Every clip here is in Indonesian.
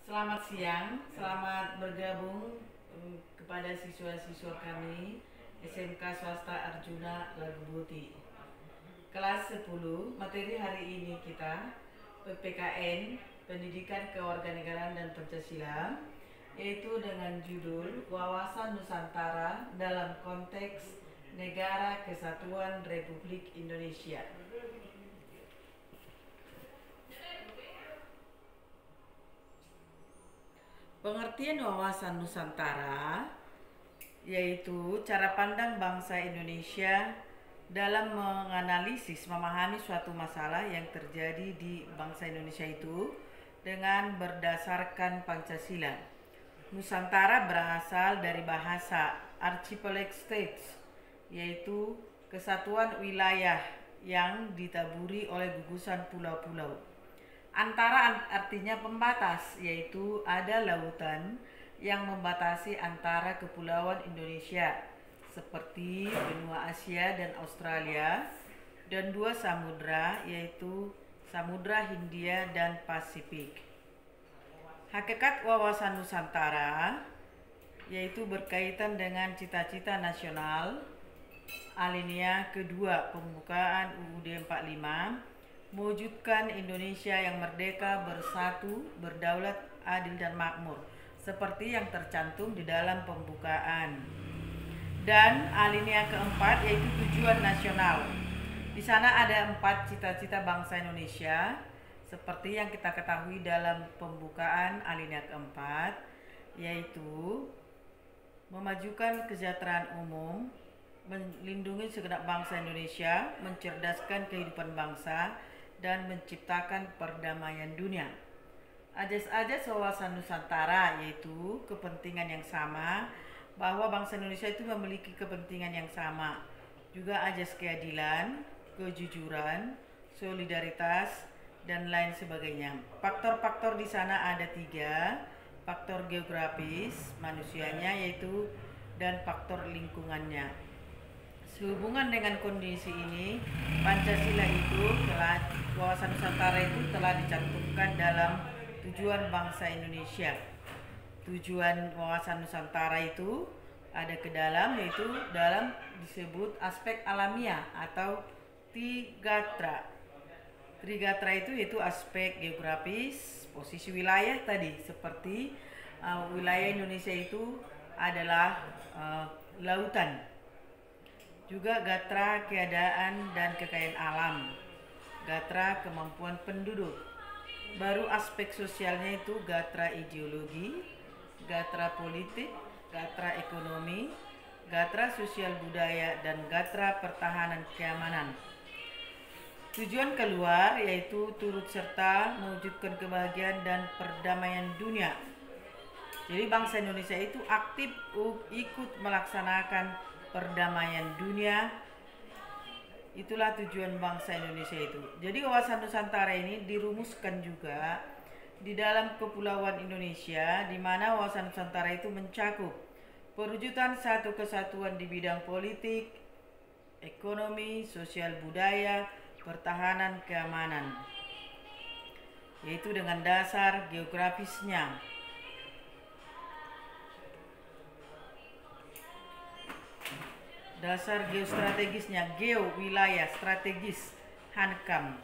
Selamat siang, selamat bergabung kepada siswa-siswa kami SMK Swasta Arjuna Lagubuti. Kelas 10, materi hari ini kita PPKN, Pendidikan Kewarganegaraan dan Pancasila, yaitu dengan judul Wawasan Nusantara dalam konteks Negara Kesatuan Republik Indonesia. Pengertian wawasan Nusantara yaitu cara pandang bangsa Indonesia dalam menganalisis, memahami suatu masalah yang terjadi di bangsa Indonesia itu dengan berdasarkan Pancasila. Nusantara berasal dari bahasa Archipelago States, yaitu kesatuan wilayah yang ditaburi oleh gugusan pulau-pulau. Antara artinya pembatas, yaitu ada lautan yang membatasi antara kepulauan Indonesia seperti benua Asia dan Australia, dan dua samudra, yaitu Samudra Hindia dan Pasifik. Hakikat wawasan Nusantara yaitu berkaitan dengan cita-cita nasional alinea kedua pembukaan UUD 45, mewujudkan Indonesia yang merdeka, bersatu, berdaulat, adil dan makmur, seperti yang tercantum di dalam pembukaan. Dan alinea keempat yaitu tujuan nasional. Di sana ada 4 cita-cita bangsa Indonesia, seperti yang kita ketahui dalam pembukaan alinea keempat, yaitu memajukan kesejahteraan umum, melindungi segenap bangsa Indonesia, mencerdaskan kehidupan bangsa, dan menciptakan perdamaian dunia. Ajas-ajas wawasan Nusantara yaitu kepentingan yang sama, bahwa bangsa Indonesia itu memiliki kepentingan yang sama. Juga ajas keadilan, kejujuran, solidaritas, dan lain sebagainya. Faktor-faktor di sana ada 3, faktor geografis manusianya yaitu dan faktor lingkungannya. Sehubungan dengan kondisi ini, Pancasila itu wawasan Nusantara itu telah dicantumkan dalam tujuan bangsa Indonesia. Tujuan wawasan Nusantara itu ada ke dalam, yaitu dalam disebut aspek alamiah atau Trigatra. Trigatra itu yaitu aspek geografis, posisi wilayah tadi, seperti wilayah Indonesia itu adalah lautan. Juga gatra keadaan dan kekayaan alam, gatra kemampuan penduduk. Baru aspek sosialnya itu gatra ideologi, gatra politik, gatra ekonomi, gatra sosial budaya, dan gatra pertahanan keamanan. Tujuan keluar yaitu turut serta mewujudkan kebahagiaan dan perdamaian dunia. Jadi bangsa Indonesia itu aktif ikut melaksanakan perdamaian dunia. Itulah tujuan bangsa Indonesia itu. Jadi wawasan Nusantara ini dirumuskan juga di dalam Kepulauan Indonesia, di mana wawasan Nusantara itu mencakup perwujudan satu kesatuan di bidang politik, ekonomi, sosial budaya, pertahanan keamanan, yaitu dengan dasar geografisnya. Dasar geostrategisnya, geo wilayah strategis, Hankam.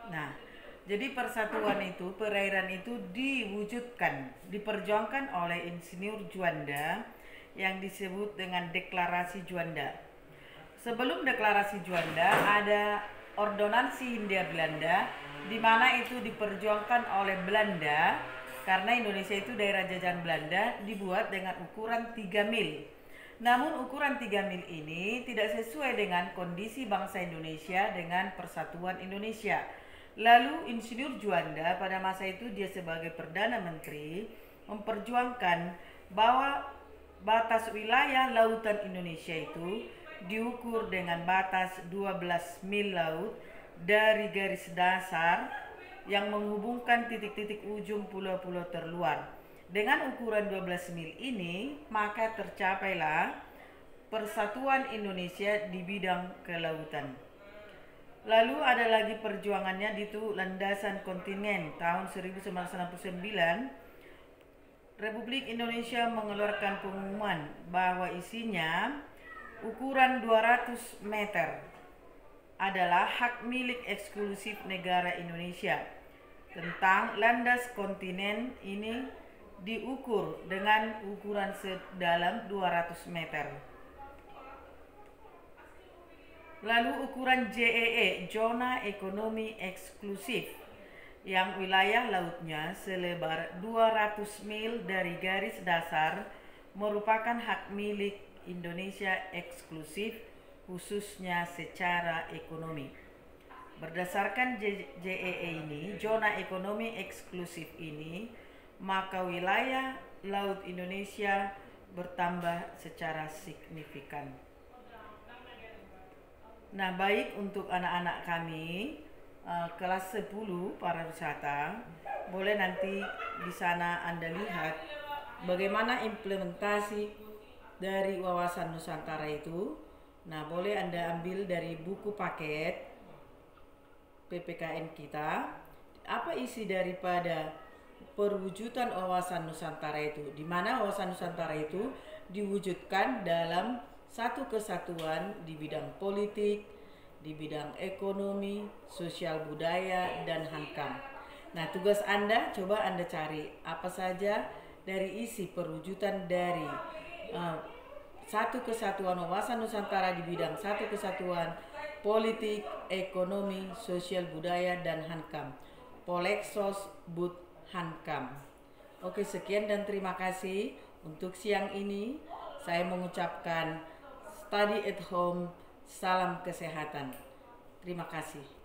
Nah, jadi persatuan itu, perairan itu diwujudkan, diperjuangkan oleh Insinyur Juanda yang disebut dengan Deklarasi Juanda. Sebelum Deklarasi Juanda ada Ordonansi Hindia Belanda, di mana itu diperjuangkan oleh Belanda karena Indonesia itu daerah jajahan Belanda, dibuat dengan ukuran 3 mil. Namun ukuran 3 mil ini tidak sesuai dengan kondisi bangsa Indonesia dengan persatuan Indonesia. Lalu Insinyur Juanda pada masa itu dia sebagai Perdana Menteri memperjuangkan bahwa batas wilayah lautan Indonesia itu diukur dengan batas 12 mil laut dari garis dasar yang menghubungkan titik-titik ujung pulau-pulau terluar. Dengan ukuran 12 mil ini, maka tercapailah persatuan Indonesia di bidang kelautan. Lalu ada lagi perjuangannya di landasan kontinen tahun 1969. Republik Indonesia mengeluarkan pengumuman bahwa isinya ukuran 200 meter adalah hak milik eksklusif negara Indonesia. Tentang landas kontinen ini diukur dengan ukuran sedalam 200 meter. Lalu ukuran JEE, Zona Ekonomi Eksklusif, yang wilayah lautnya selebar 200 mil dari garis dasar merupakan hak milik Indonesia eksklusif, khususnya secara ekonomi. Berdasarkan JEE ini, zona ekonomi eksklusif ini, maka wilayah laut Indonesia bertambah secara signifikan. Nah, baik untuk anak-anak kami kelas 10 para wisata, boleh nanti di sana Anda lihat bagaimana implementasi dari wawasan Nusantara itu. Nah, boleh Anda ambil dari buku paket PPKN kita. Apa isi daripada perwujudan wawasan Nusantara itu? Di mana wawasan Nusantara itu diwujudkan dalam satu kesatuan di bidang politik, di bidang ekonomi, sosial budaya, dan hankam. Nah, tugas Anda, coba Anda cari apa saja dari isi perwujudan dari satu kesatuan wawasan Nusantara di bidang satu kesatuan politik, ekonomi, sosial budaya, dan hankam. Poleksos Bud Hankam. Oke, sekian dan terima kasih. Untuk siang ini saya mengucapkan study at home. Salam kesehatan. Terima kasih.